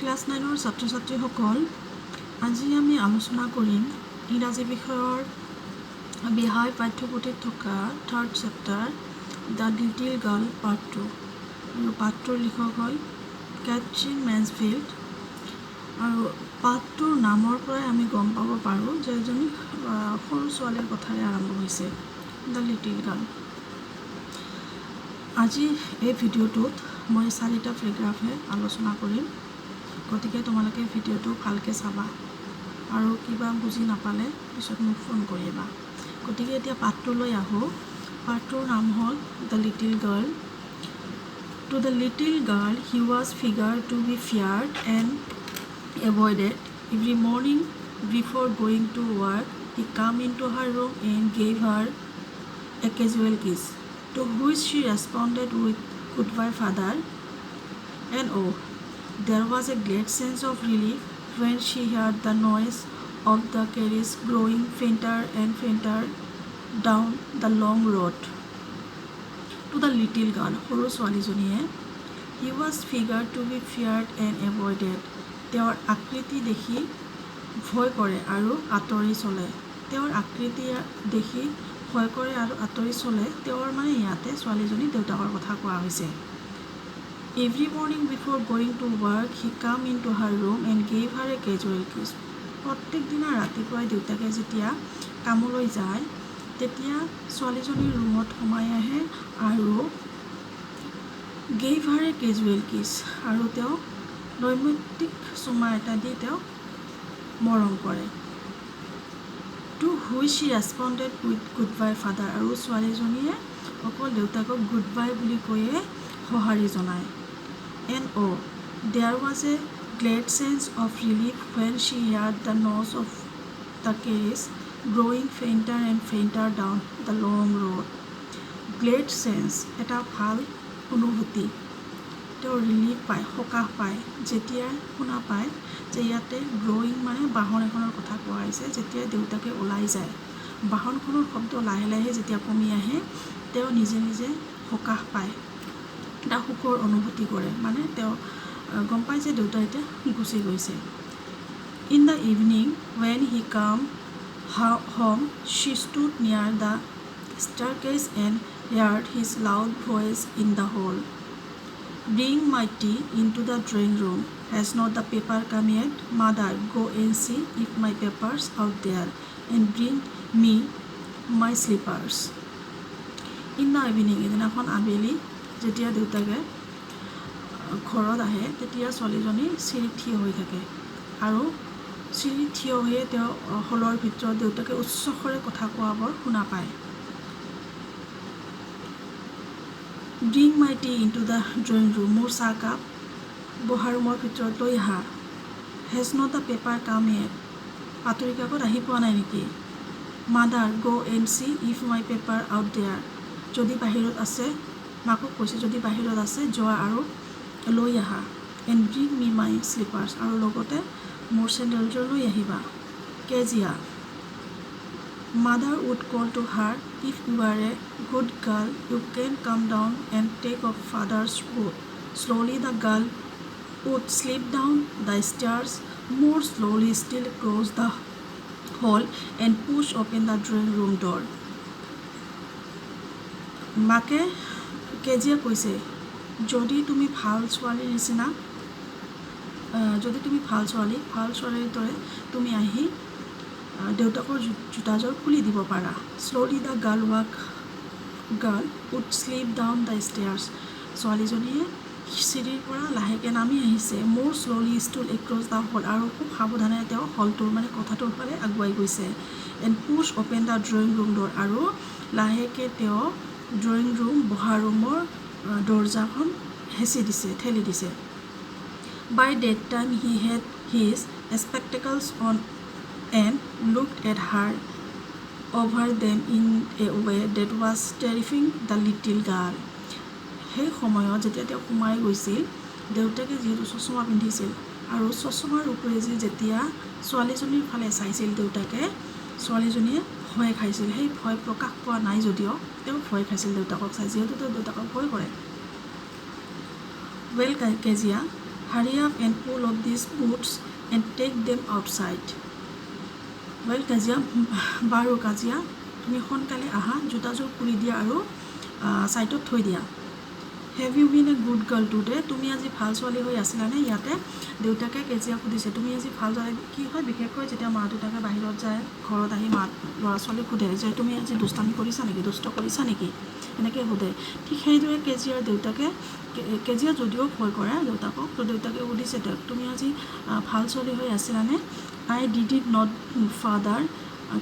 Class 9 ছাত্ৰ ছাত্ৰীসকল আজি আমি আলোচনা কৰিম ইংৰাজী বিষয়ৰ বিহাই পাঠ্যপুথিত থকা third chapter the little girl part 2 আৰু পাৰ্ট 2ৰ লিখক হ'ল কেথৰিন মেনছফিল্ড আৰু পাৰ্ট 2ৰ নামৰ পৰাই আমি গম পাব পাৰোঁ যে এজনী সৰু ছোৱালীৰ কথাৰে আৰম্ভ হৈছে দ্য লিটিল গাৰ্ল। আজি এই ভিডিঅ'টোত মই 4টা পেৰাগ্ৰাফে আলোচনা কৰিম, গতিকে তোমালোকে ভিডিঅ'টো ভালকৈ চাবা আৰু কিবা বুজি নাপালে পিছত মোক ফোন কৰিবা। গতিকে এতিয়া পাৰ্ট 2লৈ আহোঁ। পাৰ্ট 2ৰ নাম হ'ল the little girl. To the little girl he was figure to be feared and avoided. Every morning before going to work he came in to her room and gave her a casual kiss, to which she responded with goodbye father. And oh, there was a great sense of relief when she heard the noise of the carriage growing fainter and fainter down the long road. To the little girl, সৰু ছোৱালীজনীয়ে he was figured to be feared and avoided. তেওঁৰ আকৃতি দেখি ভয় কৰে আৰু আঁতৰি চলে। তেওঁৰ আকৃতি দেখি ভয় কৰে আৰু আঁতৰি চলে। তেওঁৰ মানে ইয়াতে ছোৱালীজনী দেউতাকৰ কথা কোৱা হৈছে। Every morning before going to work he came in to her room and gave her a casual কিছ। প্ৰত্যেক দিনা ৰাতিপুৱাই দেউতাকে যেতিয়া কামলৈ যায় তেতিয়া ছোৱালীজনীৰ ৰুমত সোমাই আহে আৰু গেভ হাৰ এ কেজুৱেল কিছ, আৰু তেওঁ নৈমিত্তিক চুমা এটা দি তেওঁ মৰম কৰে। To which she responded with goodbye father, আৰু ছোৱালীজনীয়ে অকল দেউতাকক গুড বাই বুলি কৈয়ে সঁহাৰি জনায়। And oh' there was a glad sense of relief when she heard the noise of the carriage growing fainter and fainter down the long road. Glad sense এটা ভাল অনুভূতি, তেওঁ ৰিলিফ পায়, সকাহ পায় যেতিয়াই শুনা পায় যে ইয়াতে গ্ৰ'য়িং মানে বাহন এখনৰ কথা কোৱা হৈছে। যেতিয়া দেউতাকে ওলাই যায় বাহনখনৰ শব্দ লাহে লাহে যেতিয়া কমি আহে তেওঁ নিজে নিজে সকাহ পায়, এটা সুখৰ অনুভূতি কৰে, মানে তেওঁ গম পায় যে দেউতা এতিয়া গুচি গৈছে। In the evening when he came home she stood near the staircase and heard his loud voice in the hall. Bring my tea into the drawing room. Has not the paper come yet? Mother, go and see if my paper's out there, and bring me my slippers. In the evening, এদিনাখন আবেলি যেতিয়া দেউতাকে ঘৰত আহে তেতিয়া ছোৱালীজনী চিৰিত থিয় হৈ থাকে আৰু চিৰিত থিয় হৈয়ে তেওঁ হলৰ ভিতৰত দেউতাকে উচ্চস্বৰে কথা কোৱাবোৰ শুনা পায়। Bring my tea into the drawing room. মোৰ চাহকাপ বহা ৰুমৰ ভিতৰত লৈ আহা। Has not the paper come yet? বাতৰি কাকত আহি পোৱা নাই নেকি? Mother, go and see if my paper out there. যদি বাহিৰত আছে, মাকক কৈছে যদি বাহিৰত আছে যোৱা আৰু লৈ আহা। And bring me my slippers. আৰু লগতে মোৰ চেণ্ডেলযোৰ লৈ আহিবা। Kezia. Mother would call to her, if you are a good girl, you can come down and take off father's coat. Slowly the girl would slip down the stairs, more slowly still cross the hall and push open the drawing room door. মাকে Kezia কৈছে যদি তুমি ভাল ছোৱালীৰ নিচিনা যদি তুমি ভাল ছোৱালীৰ দৰে তুমি আহি দেউতাকৰ জোতাযোৰ খুলি দিব পাৰা। Slowly the girl would slip down the stairs. ছোৱালীজনীয়ে চিৰিৰ পৰা লাহেকৈ নামি আহিছে। মোৰ slowly stole across the hall, আৰু খুব সাৱধানে তেওঁ হলটোৰ মানে কোঠাটোৰ ফালে আগুৱাই গৈছে। And push open the drawing room door, আৰু লাহেকৈ তেওঁ ড্ৰয়িং ৰুম বহা ৰুমৰ দৰ্জাখন ঠেলি দিছে। By that time he had his spectacles on and looked at her over them in a way that was terrifying the little girl. সেই সময়ত যেতিয়া তেওঁ সোমাই গৈছিল দেউতাকে যিহেতু চশমা পিন্ধিছিল আৰু চশমাৰ ওপৰেদি যেতিয়া ছোৱালীজনীৰ ফালে চাইছিল দেউতাকে, ছোৱালীজনীয়ে ভয় খাইছিল। সেই ভয় প্ৰকাশ পোৱা নাই যদিও তেওঁ ভয় খাইছিল দেউতাকক চাই, যিহেতু তেওঁ দেউতাকক ভয় কৰে। Well, Kezia, Hurry up and pull off these boots and take them outside. Well, কাজিয়া বাৰু কাজিয়া তুমি সোনকালে আহা জোতাযোৰ খুলি দিয়া আৰু ছাইডত থৈ দিয়া. Have you been a good girl today? তুমি আজি ভাল ছোৱালী হৈ আছিলানে? ইয়াতে দেউতাকে কেজিয়া সুধিছে তুমি আজি ভাল ছোৱালী কি হয় বিশেষকৈ যেতিয়া মা দেউতাকে বাহিৰত যায় ঘৰত আহি মা ল'ৰা ছোৱালীক সোধে যে তুমি আজি দুষ্টামি কৰিছা নেকি, দুষ্ট কৰিছা নেকি, এনেকৈ সোধে. ঠিক সেইদৰে কেজিয়াৰ দেউতাকে কেজিয়া যদিও ভয় কৰে দেউতাকক, তো দেউতাকে সুধিছে তেওঁক তুমি আজি ভাল ছোৱালী হৈ আছিলানে? আই ডিড ইট নট ফাদাৰ.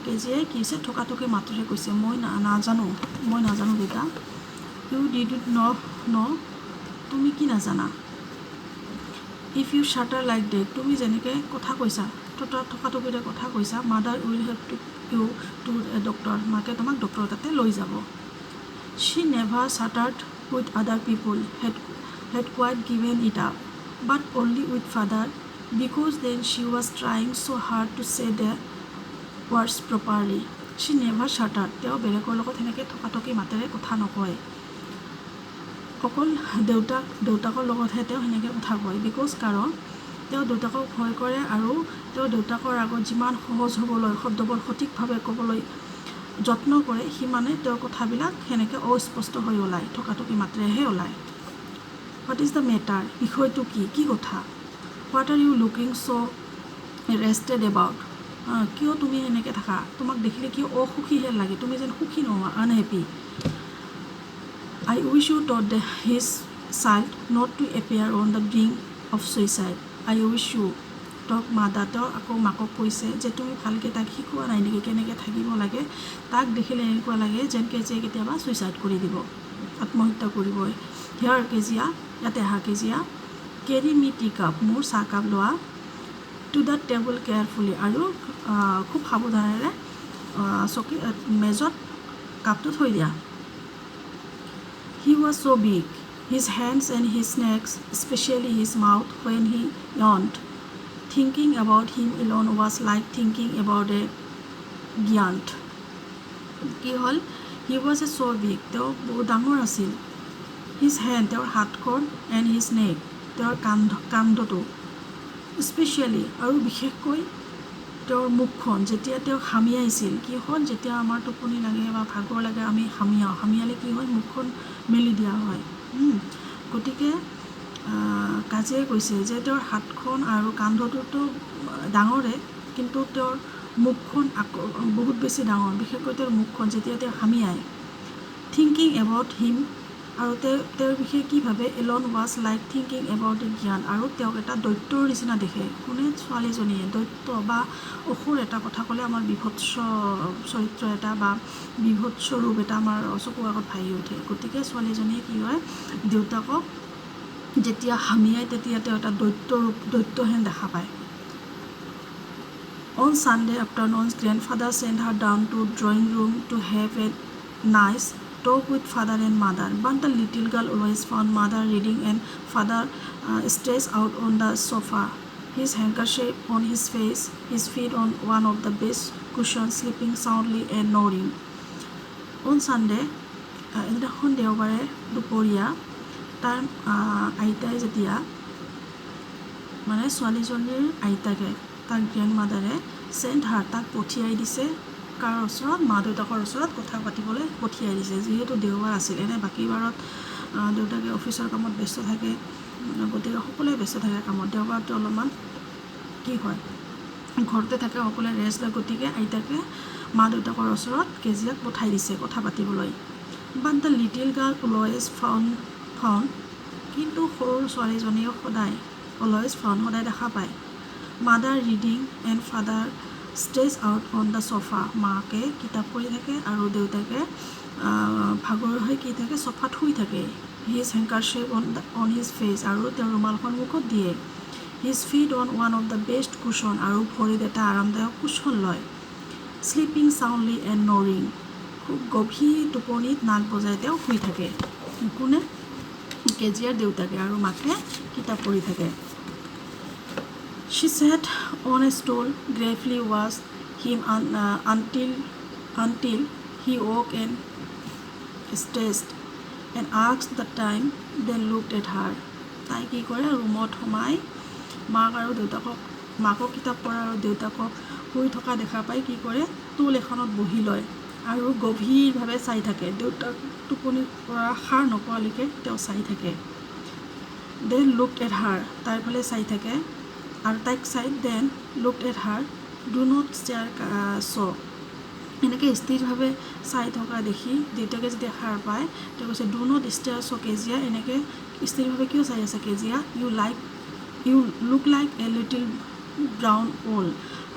কেজিয়াই কি হৈছে থকাথকি মাতৰে কৈছে মই নাজানো দেউতা. ইউ ডিড ইট ন তুমি কি নাজানা? If you stutter like that তুমি যেনেকৈ কথা কৈছা থকাথকিৰে কথা কৈছা mother will have to you to a doctor, মাকে তোমাক ডক্টৰৰ তাতে লৈ যাব. শ্বি নেভাৰ শ্বাটাৰ্ড উইথ আদাৰ পিপুল had quite given it up, but only with father, because then she was trying so hard to say the words properly. She never shuttered. তেওঁ বেলেগৰ লগত সেনেকৈ থকাথকি মাতেৰে কথা নকয়, অকল দেউতাকৰ লগতহে তেওঁ সেনেকৈ কথা কয়. বিকজ কাৰণ তেওঁ দেউতাকক ভয় কৰে আৰু তেওঁ দেউতাকৰ আগত যিমান সহজ হ'বলৈ শব্দবোৰ সঠিকভাৱে ক'বলৈ যত্ন কৰে সিমানে তেওঁৰ কথাবিলাক সেনেকৈ অস্পষ্ট হৈ ওলায়, থকাথকি মাতেৰেহে ওলায়. What is the matter? বিষয়টো কি কথা? What are you looking so' rested about? কিয় তুমি এনেকৈ থাকা? তোমাক দেখিলে কিয় অসুখীহে লাগে, তুমি যেন সুখী নোহোৱা, unhappy. I wish you taught his child not to appear on the brink of suicide. I wish you তেওঁক তেওঁ আকৌ মাকক কৈছে যে তুমি ভালকৈ তাক শিকোৱা নাই নেকি কেনেকৈ থাকিব লাগে, তাক দেখিলে এনেকুৱা লাগে যেন কেজিয়াই কেতিয়াবা ছুইচাইড কৰি দিব, আত্মহত্যা কৰিবই. হিয়াৰ কেজিয়া, ইয়াতে আহা কেজিয়া. কেৰি মি টি কাপ, মোৰ চাহকাপ লোৱা. টু দ্য টেবল কেয়াৰফুলি, আৰু খুব সাৱধানেৰে মেজত কাপটো থৈ দিয়া. He was so big, his hands and his neck, especially his mouth when he yawned. Thinking about him alone was like thinking about a giant. কি হ'ল? He was so big, তেওঁ বহুত ডাঙৰ আছিল. His hand, তেওঁৰ হাতখন, and his neck, তেওঁৰ কান্ধটো, specially আৰু বিশেষকৈ তেওঁৰ মুখখন. যেতিয়া তেওঁ হামিয়াইছিল কি হ'ল, যেতিয়া আমাৰ টোপনি লাগে বা ভাগৰ লাগে আমি হামিয়ালে কি হয় মুখখন মেলি দিয়া হয়. গতিকে কাজিয়াই কৈছে যে তেওঁৰ হাতখন আৰু কান্ধটোতো ডাঙৰে, কিন্তু তেওঁৰ মুখখন আকৌ বহুত বেছি ডাঙৰ, বিশেষকৈ তেওঁৰ মুখখন যেতিয়া তেওঁ হামিয়ায়. থিংকিং এবাউট হিম, আৰু তেওঁৰ বিষয়ে কি ভাবে? Ellen was like thinking about a জ্ঞান, আৰু তেওঁক এটা দৈত্যৰ নিচিনা দেখে. কোনে? ছোৱালীজনীয়ে. দৈত্য বা অসুৰ এটা কথা ক'লে আমাৰ বিভৎস চৰিত্ৰ এটা বা বিভৎস ৰূপ এটা আমাৰ চকুৰ আগত ভাহি উঠে. গতিকে ছোৱালীজনীয়ে কি হয় দেউতাকক যেতিয়া হামিয়াই তেতিয়া তেওঁ এটা দৈত্যহেন দেখা পায়. On Sunday afternoon, grandfather sent her down to drawing room to have a nice talk with father and mother. But the little girl always found mother reading and father stretched out on the sofa, his handkerchief on his face, his feet on one of the best cushions, sleeping soundly and snoring. On Sunday, এদিনাখন দেওবাৰে দুপৰীয়া তাৰ আইতাই যেতিয়া মানে ছোৱালীজনীৰ আইতাকে তাক গ্ৰেণ্ডমাদাৰে চেণ্ট হাৰ তাক পঠিয়াই দিছে কাৰ ওচৰত? মা দেউতাকৰ ওচৰত কথা পাতিবলৈ পঠিয়াই দিছে. যিহেতু দেওবাৰ আছিল, এনে বাকী বাৰত দেউতাকে অফিচৰ কামত ব্যস্ত থাকে, গতিকে সকলোৱে ব্যস্ত থাকে কামত. দেওবাৰটো অলপমান কি হয় ঘৰতে থাকে, সকলোৱে ৰেষ্ট লয়. গতিকে আইতাকে মা দেউতাকৰ ওচৰত কেজিয়াক পঠাই দিছে কথা পাতিবলৈ. But the little girl always found, কিন্তু সৰু ছোৱালীজনীও সদায় দেখা পায় mother reading and father stage out on the sofa. মাকে কিতাপ পঢ়ি থাকে আৰু দেউতাকে ভাগৰুৱা হৈ কি থাকে চফাত শুই থাকে. হিজ হেংকাৰশ্বিপ অন হিজ ফেচ, আৰু তেওঁৰ ৰুমালখন মুখত দিয়ে. His fit on one of the best cushion, আৰু ভৰিত এটা আৰামদায়ক কুশ্বন লয়. শ্লিপিং চাউণ্ডলি এণ্ড নৰিং, খুব গভীৰ টোপনিত নাক বজাই তেওঁ শুই থাকে. কোনে? কেজিয়াৰ দেউতাকে, আৰু মাকে কিতাপ পঢ়ি থাকে. She sat on a stool, gravely watched him until he woke and stretched and asked the time, then looked at her. তাই কি কৰে ৰুমত সোমাই মাকক কিতাপ পঢ়া আৰু দেউতাকক শুই থকা দেখা পাই কি কৰে টুল এখনত বহি লয় আৰু গভীৰভাৱে চাই থাকে। দেউতাক টোপনিৰ পৰা সাৰ নোপোৱালৈকে তেওঁ চাই থাকে। দে লুকড এট হাৰ, তাইৰ ফালে চাই থাকে আৰু তাইক চাই then looked at her, do not stare so'. এনেকৈ স্থিৰভাৱে চাই থকা দেখি দেউতাকে যেতিয়া সাৰ পায় তেওঁ কৈছে do not stare so' Kezia, এনেকৈ স্থিৰভাৱে কিয় চাই আছে Kezia, you look like a little brown owl,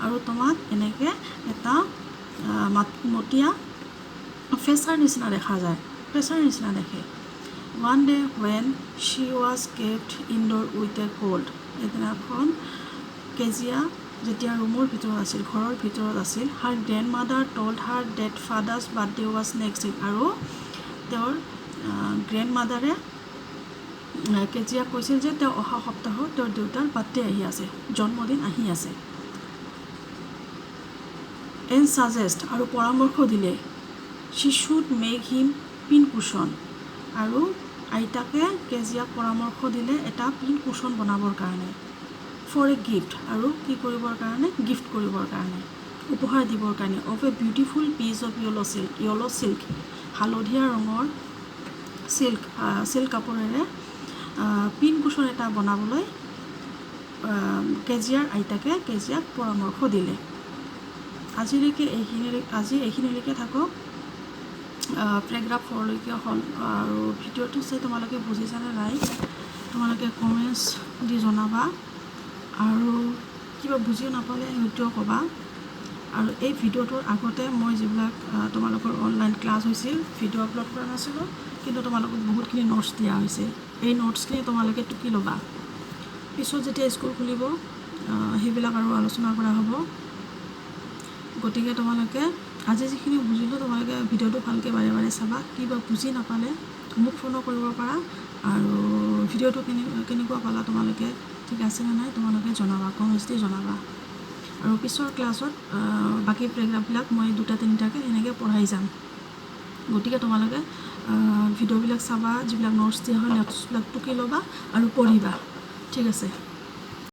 আৰু তোমাক এনেকৈ এটা মতীয়া ফেচাৰ নিচিনা দেখা যায়, ফেচাৰ নিচিনা দেখে। One day when she was kept indoor with a cold, এদিনাখন কেজিয়া যেতিয়া ৰুমৰ ভিতৰত আছিল, ঘৰৰ ভিতৰত আছিল, her grand mother told her that father's birthday was next week, আৰু তেওঁৰ গ্ৰেণ্ড মাদাৰে কেজিয়াক কৈছিল যে তেওঁ অহা সপ্তাহত তেওঁৰ দেউতাৰ বাৰ্থডে আহি আছে, জন্মদিন আহি আছে। এণ্ড ছাজেষ্ট, আৰু পৰামৰ্শ দিলে, she should make him pin cushion, আৰু আইতাকে কেজিয়াক পৰামৰ্শ দিলে এটা পিন কুশ্যন বনাবৰ কাৰণে, ফৰ এ গিফ্ট, আৰু কি কৰিবৰ কাৰণে, গিফ্ট কৰিবৰ কাৰণে, উপহাৰ দিবৰ কাৰণে, of a beautiful piece of yellow' silk, হালধীয়া ৰঙৰ চিল্ক কাপোৰেৰে পিন কুশ্যন এটা বনাবলৈ কেজিয়াৰ আইতাকে কেজিয়াক পৰামৰ্শ দিলে। আজি এইখিনিলৈকে থাকক, পেৰাগ্ৰাফ 4লৈকে হ'ল, আৰু ভিডিঅ'টো চাই তোমালোকে বুজিছানে নাই তোমালোকে কমেণ্টছ দি জনাবা, আৰু কিবা বুজিও নাপালে সেইটোও ক'বা। আৰু এই ভিডিঅ'টোৰ আগতে মই যিবিলাক তোমালোকৰ অনলাইন ক্লাছ হৈছিল ভিডিঅ' আপলোড কৰা নাছিলোঁ, কিন্তু তোমালোকক বহুতখিনি নোটছ দিয়া হৈছে, এই নোটছখিনি তোমালোকে টুকি ল'বা, পিছত যেতিয়া স্কুল খুলিব সেইবিলাক আৰু আলোচনা কৰা হ'ব। গতিকে তোমালোকে আজি যিখিনি বুজিলোঁ তোমালোকে ভিডিঅ'টো ভালকৈ বাৰে বাৰে চাবা, কিবা বুজি নাপালে মোক ফোনো কৰিব পাৰা, আৰু ভিডিঅ'টো কেনেকুৱা পালা তোমালোকে, ঠিক আছেনে নাই তোমালোকে জনাবা, কমেণ্টছ দি জনাবা। আৰু পিছৰ ক্লাছত বাকী পেৰাগ্ৰাফবিলাক মই 2-3টাকৈ এনেকৈ পঢ়াই যাম। গতিকে তোমালোকে ভিডিঅ'বিলাক চাবা, যিবিলাক নোটছ দিয়া হয় নোটছবিলাক টুকি ল'বা আৰু পঢ়িবা, ঠিক আছে।